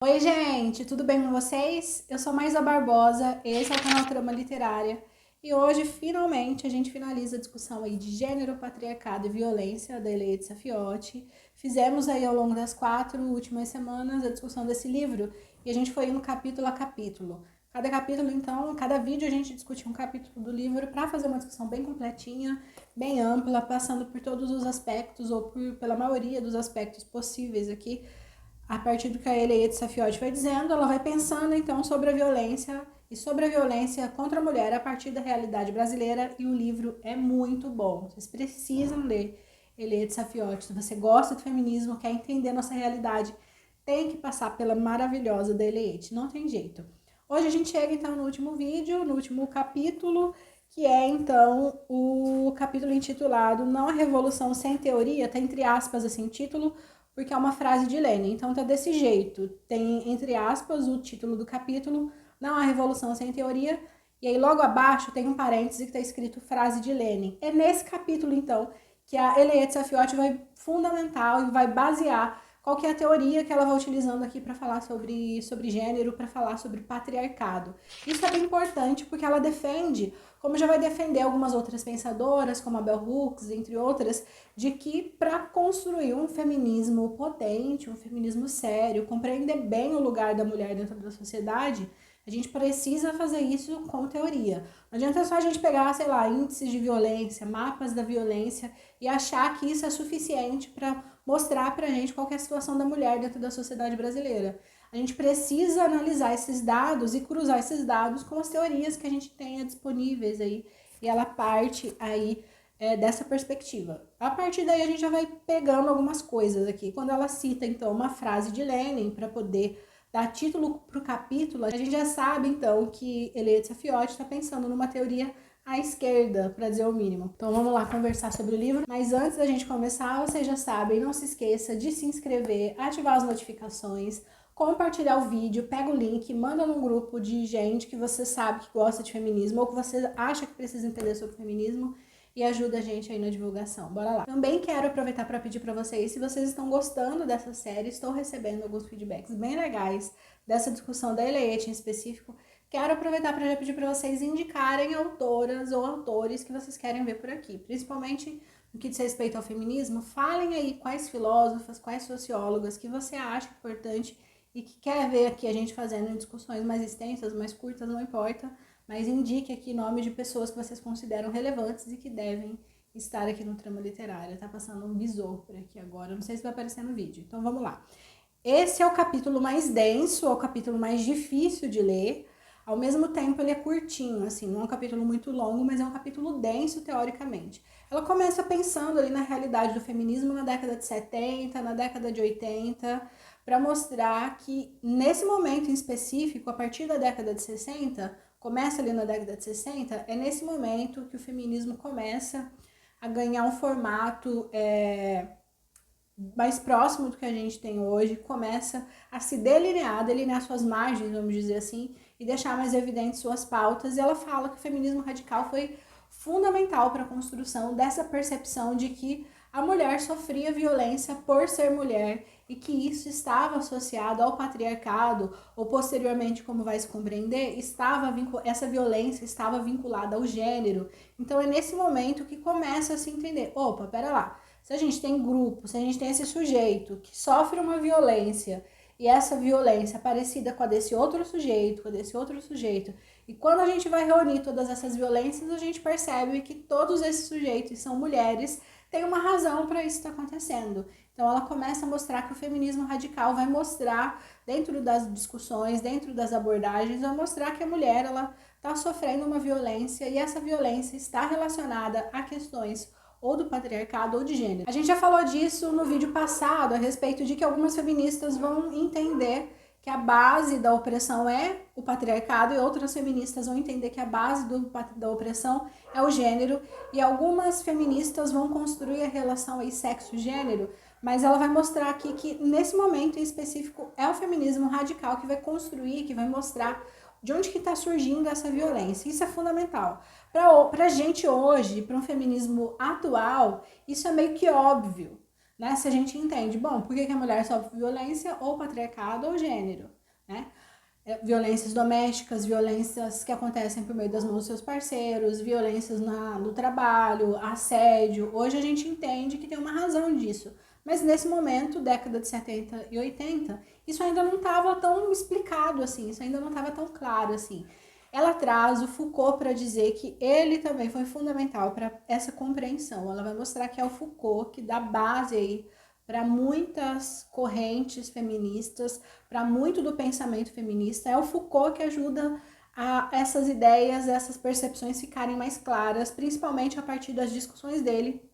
Oi, gente, tudo bem com vocês? Eu sou Maísa Barbosa, esse é o canal Trama Literária e hoje, finalmente, a gente finaliza a discussão aí de gênero, patriarcado e violência da Eléa de Safiotti. Fizemos aí ao longo das 4 últimas semanas a discussão desse livro e a gente foi indo capítulo a capítulo. Cada capítulo, então, cada vídeo a gente discutiu um capítulo do livro para fazer uma discussão bem completinha, bem ampla, passando por todos os aspectos ou pela maioria dos aspectos possíveis aqui. A partir do que a Eléa de Safiotti vai dizendo, ela vai pensando então sobre a violência e sobre a violência contra a mulher a partir da realidade brasileira, e o livro é muito bom. Vocês precisam ler Eléa de Safiotti. Se você gosta do feminismo, quer entender nossa realidade, tem que passar pela maravilhosa da Eliette, não tem jeito. Hoje a gente chega então no último vídeo, no último capítulo, que é então o capítulo intitulado Não há Revolução Sem Teoria, tá entre aspas assim o título, porque é uma frase de Lenin. Então tá desse jeito, tem entre aspas o título do capítulo, Não há Revolução Sem Teoria, e aí logo abaixo tem um parêntese que está escrito frase de Lenin. É nesse capítulo então que a Eléa de Safiotti vai fundamental e vai basear qual que é a teoria que ela vai utilizando aqui para falar sobre gênero, para falar sobre patriarcado. Isso é bem importante porque ela defende, como já vai defender algumas outras pensadoras, como a Bell Hooks, entre outras, de que para construir um feminismo potente, um feminismo sério, compreender bem o lugar da mulher dentro da sociedade, a gente precisa fazer isso com teoria. Não adianta só a gente pegar, sei lá, índices de violência, mapas da violência e achar que isso é suficiente para mostrar pra gente qual é a situação da mulher dentro da sociedade brasileira. A gente precisa analisar esses dados e cruzar esses dados com as teorias que a gente tenha disponíveis aí, e ela parte aí dessa perspectiva. A partir daí a gente já vai pegando algumas coisas aqui. Quando ela cita então uma frase de Lenin para poder dar título para o capítulo, a gente já sabe então que Eléa de Safiotti está pensando numa teoria à esquerda, para dizer o mínimo. Então vamos lá conversar sobre o livro. Mas antes da gente começar, vocês já sabem, não se esqueça de se inscrever, ativar as notificações, compartilhar o vídeo, pega o link, manda num grupo de gente que você sabe que gosta de feminismo ou que você acha que precisa entender sobre feminismo, e ajuda a gente aí na divulgação. Bora lá. Também quero aproveitar para pedir para vocês, se vocês estão gostando dessa série, estou recebendo alguns feedbacks bem legais dessa discussão da Eliette em específico. Quero aproveitar para já pedir para vocês indicarem autoras ou autores que vocês querem ver por aqui, principalmente no que diz respeito ao feminismo. Falem aí quais filósofas, quais sociólogas que você acha importante e que quer ver aqui a gente fazendo discussões mais extensas, mais curtas, não importa, mas indique aqui nome de pessoas que vocês consideram relevantes e que devem estar aqui no Trama Literária. Tá passando um besouro por aqui agora, não sei se vai aparecer no vídeo, então vamos lá. Esse é o capítulo mais denso, é o capítulo mais difícil de ler. Ao mesmo tempo ele é curtinho, assim, não é um capítulo muito longo, mas é um capítulo denso teoricamente. Ela começa pensando ali na realidade do feminismo na década de 70, na década de 80, para mostrar que nesse momento em específico, a partir da década de 60, começa ali na década de 60, é nesse momento que o feminismo começa a ganhar um formato mais próximo do que a gente tem hoje, começa a se delinear suas margens, vamos dizer assim, e deixar mais evidentes suas pautas. E ela fala que o feminismo radical foi fundamental para a construção dessa percepção de que a mulher sofria violência por ser mulher e que isso estava associado ao patriarcado, ou posteriormente, como vai se compreender, essa violência estava vinculada ao gênero. Então é nesse momento que começa a se entender, opa, pera lá, se a gente tem grupo, se a gente tem esse sujeito que sofre uma violência, e essa violência é parecida com a desse outro sujeito, e quando a gente vai reunir todas essas violências, a gente percebe que todos esses sujeitos são mulheres, tem uma razão para isso estar acontecendo. Então ela começa a mostrar que o feminismo radical vai mostrar, dentro das discussões, dentro das abordagens, vai mostrar que a mulher ela está sofrendo uma violência, e essa violência está relacionada a questões ou do patriarcado ou de gênero. A gente já falou disso no vídeo passado, a respeito de que algumas feministas vão entender que a base da opressão é o patriarcado, e outras feministas vão entender que a base da opressão é o gênero, e algumas feministas vão construir a relação aí sexo-gênero, mas ela vai mostrar aqui que nesse momento em específico é o feminismo radical que vai construir, que vai mostrar de onde que está surgindo essa violência. Isso é fundamental. Para a gente hoje, para um feminismo atual, isso é meio que óbvio. né? Se a gente entende, bom, por que a mulher sofre violência, ou patriarcado ou gênero, né? Violências domésticas, violências que acontecem por meio das mãos dos seus parceiros, violências no trabalho, assédio. Hoje a gente entende que tem uma razão disso. Mas nesse momento, década de 70 e 80, isso ainda não estava tão explicado assim, isso ainda não estava tão claro assim. Ela traz o Foucault para dizer que ele também foi fundamental para essa compreensão. Ela vai mostrar que é o Foucault que dá base aí para muitas correntes feministas, para muito do pensamento feminista. É o Foucault que ajuda a essas ideias, essas percepções ficarem mais claras, principalmente a partir das discussões dele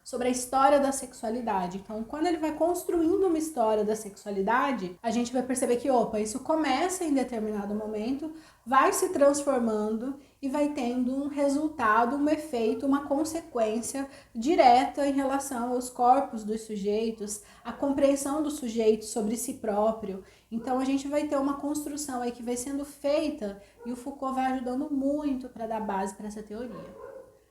sobre a história da sexualidade. Então, quando ele vai construindo uma história da sexualidade, a gente vai perceber que, opa, isso começa em determinado momento, vai se transformando e vai tendo um resultado, um efeito, uma consequência direta em relação aos corpos dos sujeitos, a compreensão do sujeito sobre si próprio. Então, a gente vai ter uma construção aí que vai sendo feita e o Foucault vai ajudando muito para dar base para essa teoria.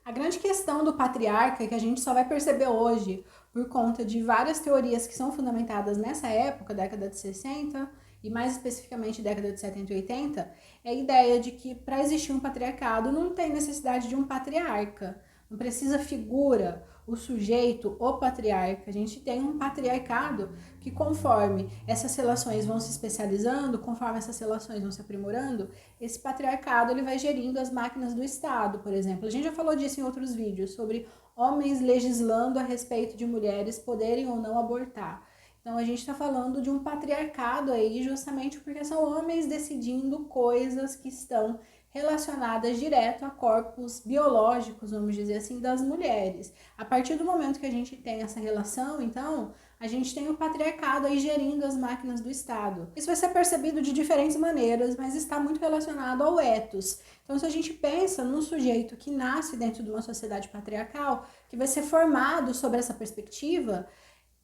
A grande questão do patriarca é que a gente só vai perceber hoje por conta de várias teorias que são fundamentadas nessa época, década de 60 e mais especificamente década de 70 e 80, é a ideia de que para existir um patriarcado não tem necessidade de um patriarca, não precisa figura, o sujeito, o patriarca. A gente tem um patriarcado que, conforme essas relações vão se especializando, conforme essas relações vão se aprimorando, esse patriarcado ele vai gerindo as máquinas do Estado, por exemplo. A gente já falou disso em outros vídeos, sobre homens legislando a respeito de mulheres poderem ou não abortar. Então a gente está falando de um patriarcado aí justamente porque são homens decidindo coisas que estão relacionadas direto a corpos biológicos, vamos dizer assim, das mulheres. A partir do momento que a gente tem essa relação, então, a gente tem o patriarcado aí gerindo as máquinas do Estado. Isso vai ser percebido de diferentes maneiras, mas está muito relacionado ao ethos. Então, se a gente pensa num sujeito que nasce dentro de uma sociedade patriarcal, que vai ser formado sobre essa perspectiva,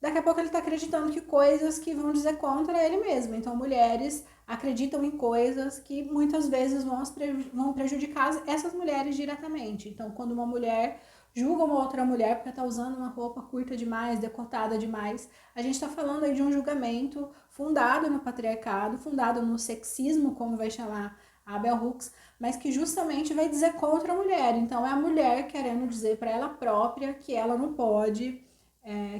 daqui a pouco ele está acreditando que coisas que vão dizer contra ele mesmo. Então, mulheres acreditam em coisas que muitas vezes vão prejudicar essas mulheres diretamente. Então, quando uma mulher julga uma outra mulher porque está usando uma roupa curta demais, decotada demais, a gente está falando aí de um julgamento fundado no patriarcado, fundado no sexismo, como vai chamar a Bell Hooks, mas que justamente vai dizer contra a mulher. Então, é a mulher querendo dizer para ela própria que ela não pode...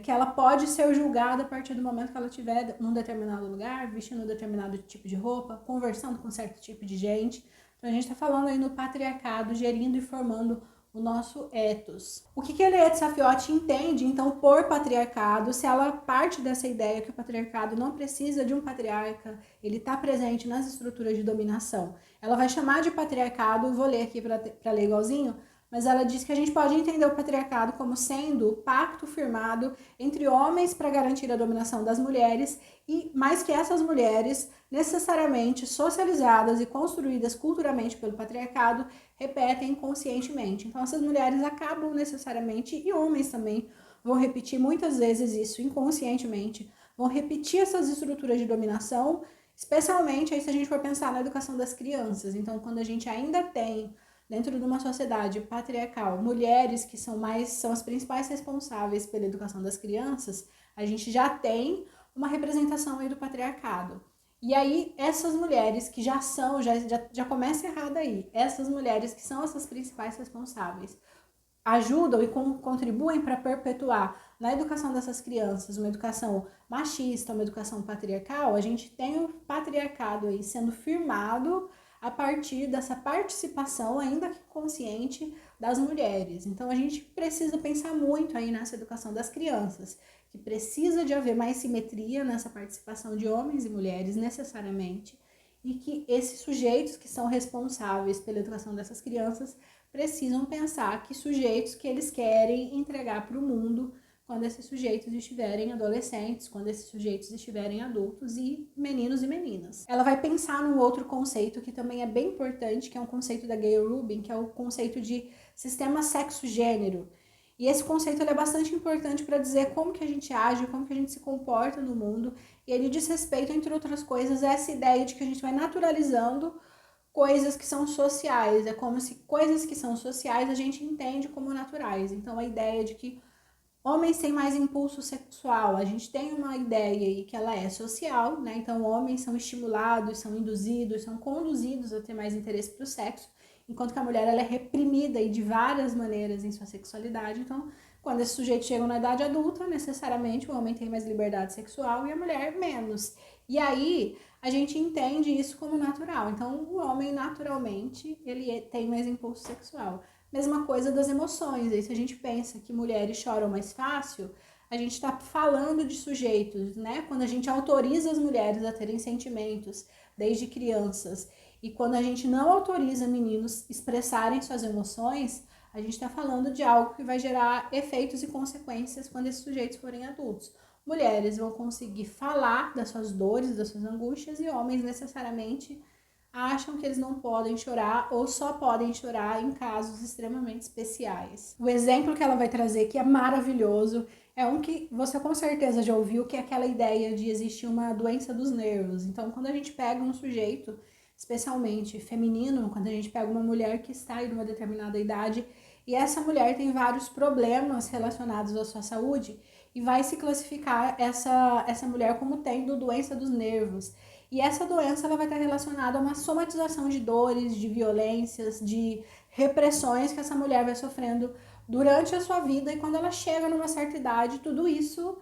que ela pode ser julgada a partir do momento que ela estiver num determinado lugar, vestindo um determinado tipo de roupa, conversando com certo tipo de gente. Então a gente está falando aí no patriarcado, gerindo e formando o nosso ethos. O que a Eliette Safiot entende, então, por patriarcado, se ela parte dessa ideia que o patriarcado não precisa de um patriarca, ele está presente nas estruturas de dominação. Ela vai chamar de patriarcado, vou ler aqui para ler igualzinho, mas ela diz que a gente pode entender o patriarcado como sendo o pacto firmado entre homens para garantir a dominação das mulheres, e mais que essas mulheres, necessariamente socializadas e construídas culturalmente pelo patriarcado, repetem conscientemente. Então essas mulheres acabam necessariamente, e homens também, vão repetir muitas vezes isso inconscientemente, vão repetir essas estruturas de dominação, especialmente aí se a gente for pensar na educação das crianças. Então quando a gente ainda tem dentro de uma sociedade patriarcal, mulheres que são as principais responsáveis pela educação das crianças, a gente já tem uma representação aí do patriarcado. E aí, essas mulheres que já começa errado aí, essas mulheres que são essas principais responsáveis, ajudam e contribuem para perpetuar na educação dessas crianças uma educação machista, uma educação patriarcal. A gente tem o patriarcado aí sendo firmado a partir dessa participação, ainda que consciente, das mulheres. Então a gente precisa pensar muito aí nessa educação das crianças, que precisa de haver mais simetria nessa participação de homens e mulheres necessariamente, e que esses sujeitos que são responsáveis pela educação dessas crianças precisam pensar que sujeitos que eles querem entregar para o mundo quando esses sujeitos estiverem adolescentes, quando esses sujeitos estiverem adultos e meninos e meninas. Ela vai pensar num outro conceito que também é bem importante, que é um conceito da Gayle Rubin, que é o conceito de sistema sexo-gênero. E esse conceito ele é bastante importante para dizer como que a gente age, como que a gente se comporta no mundo, e ele diz respeito, entre outras coisas, a essa ideia de que a gente vai naturalizando coisas que são sociais. É como se coisas que são sociais a gente entende como naturais. Então a ideia de que Homens têm mais impulso sexual. A gente tem uma ideia aí que ela é social, né? Então, homens são estimulados, são induzidos, são conduzidos a ter mais interesse pro sexo, enquanto que a mulher ela é reprimida aí de várias maneiras em sua sexualidade. Então, quando esse sujeito chega na idade adulta, necessariamente o homem tem mais liberdade sexual e a mulher menos. E aí, a gente entende isso como natural. Então, o homem, naturalmente, ele tem mais impulso sexual. Mesma coisa das emoções. Aí, se a gente pensa que mulheres choram mais fácil, a gente está falando de sujeitos, né? Quando a gente autoriza as mulheres a terem sentimentos desde crianças e quando a gente não autoriza meninos expressarem suas emoções, a gente está falando de algo que vai gerar efeitos e consequências quando esses sujeitos forem adultos. Mulheres vão conseguir falar das suas dores, das suas angústias, e homens necessariamente acham que eles não podem chorar ou só podem chorar em casos extremamente especiais. O exemplo que ela vai trazer, que é maravilhoso, é um que você com certeza já ouviu, que é aquela ideia de existir uma doença dos nervos. Então, quando a gente pega um sujeito, especialmente feminino, quando a gente pega uma mulher que está em uma determinada idade e essa mulher tem vários problemas relacionados à sua saúde, e vai se classificar essa mulher como tendo doença dos nervos. E essa doença ela vai estar relacionada a uma somatização de dores, de violências, de repressões que essa mulher vai sofrendo durante a sua vida, e quando ela chega numa certa idade, tudo isso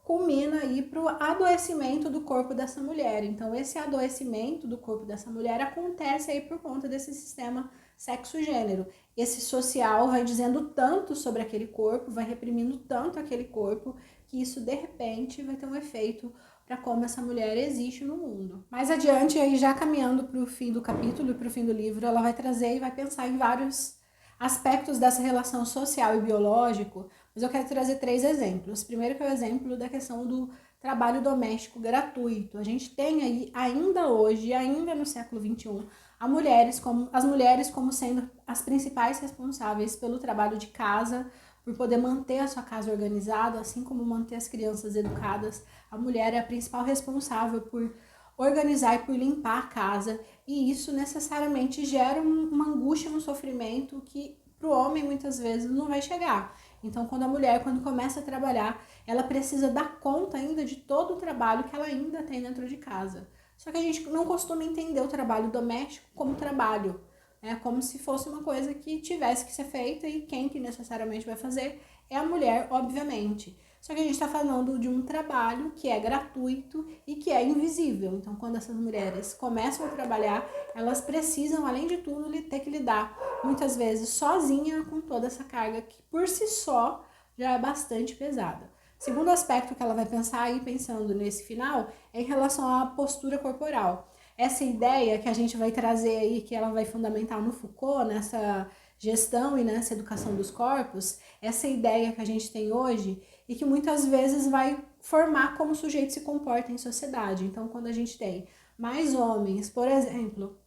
culmina aí para o adoecimento do corpo dessa mulher. Então, esse adoecimento do corpo dessa mulher acontece aí por conta desse sistema sexo-gênero. Esse social vai dizendo tanto sobre aquele corpo, vai reprimindo tanto aquele corpo, que isso, de repente, vai ter um efeito para como essa mulher existe no mundo. Mais adiante, aí já caminhando para o fim do capítulo e para o fim do livro, ela vai trazer e vai pensar em vários aspectos dessa relação social e biológico, mas eu quero trazer 3 exemplos. Primeiro, que é o exemplo da questão do trabalho doméstico gratuito. A gente tem aí, ainda hoje, ainda no século XXI, as mulheres como sendo as principais responsáveis pelo trabalho de casa, por poder manter a sua casa organizada, assim como manter as crianças educadas. A mulher é a principal responsável por organizar e por limpar a casa, e isso necessariamente gera uma angústia, um sofrimento que para o homem muitas vezes não vai chegar. Então, quando a mulher, quando começa a trabalhar, ela precisa dar conta ainda de todo o trabalho que ela ainda tem dentro de casa. Só que a gente não costuma entender o trabalho doméstico como trabalho, né? Como se fosse uma coisa que tivesse que ser feita, e quem que necessariamente vai fazer é a mulher, obviamente. Só que a gente está falando de um trabalho que é gratuito e que é invisível. Então, quando essas mulheres começam a trabalhar, elas precisam, além de tudo, ter que lidar, muitas vezes, sozinha com toda essa carga que, por si só, já é bastante pesada. Segundo aspecto que ela vai pensar aí, pensando nesse final, é em relação à postura corporal. Essa ideia que a gente vai trazer aí, que ela vai fundamentar no Foucault, nessa gestão e nessa educação dos corpos, essa ideia que a gente tem hoje e que muitas vezes vai formar como o sujeito se comporta em sociedade. Então, quando a gente tem mais homens, por exemplo,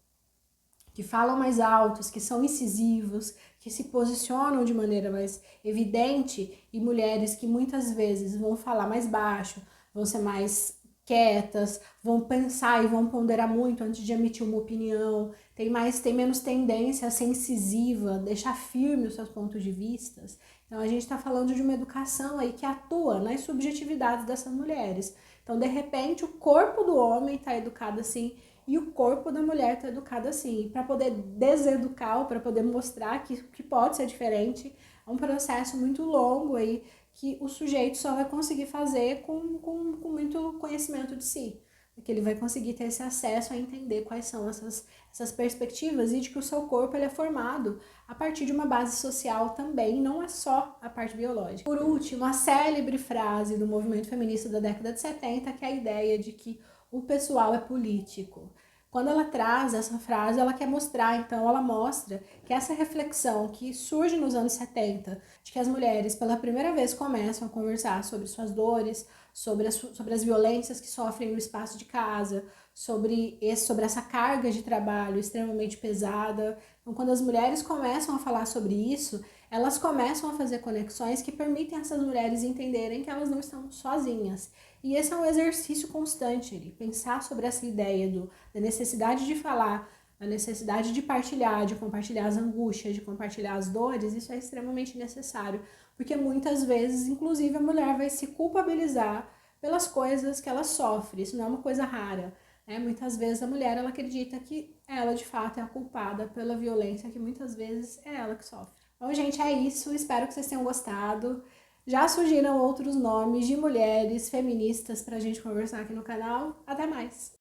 que falam mais altos, que são incisivos, que se posicionam de maneira mais evidente, e mulheres que muitas vezes vão falar mais baixo, vão ser mais quietas, vão pensar e vão ponderar muito antes de emitir uma opinião, tem menos tendência a ser incisiva, deixar firme os seus pontos de vista. Então, a gente está falando de uma educação aí que atua nas subjetividades dessas mulheres. Então, de repente, o corpo do homem está educado assim e o corpo da mulher está educado assim. Para poder deseducar, ou para poder mostrar que pode ser diferente, é um processo muito longo aí que o sujeito só vai conseguir fazer com muito conhecimento de si. Que ele vai conseguir ter esse acesso a entender quais são essas perspectivas, e de que o seu corpo ele é formado a partir de uma base social também, não é só a parte biológica. Por último, a célebre frase do movimento feminista da década de 70, que é a ideia de que o pessoal é político. Quando ela traz essa frase, ela quer mostrar, então ela mostra que essa reflexão que surge nos anos 70, de que as mulheres pela primeira vez começam a conversar sobre suas dores, sobre as violências que sofrem no espaço de casa, sobre essa carga de trabalho extremamente pesada. Então, quando as mulheres começam a falar sobre isso, elas começam a fazer conexões que permitem essas mulheres entenderem que elas não estão sozinhas. E esse é um exercício constante, pensar sobre essa ideia da necessidade de falar, da necessidade de partilhar, de compartilhar as angústias, de compartilhar as dores. Isso é extremamente necessário, porque muitas vezes, inclusive, a mulher vai se culpabilizar pelas coisas que ela sofre. Isso não é uma coisa rara, né? Muitas vezes a mulher, ela acredita que ela, de fato, é a culpada pela violência que muitas vezes é ela que sofre. Bom, gente, é isso. Espero que vocês tenham gostado. Já surgiram outros nomes de mulheres feministas pra gente conversar aqui no canal. Até mais!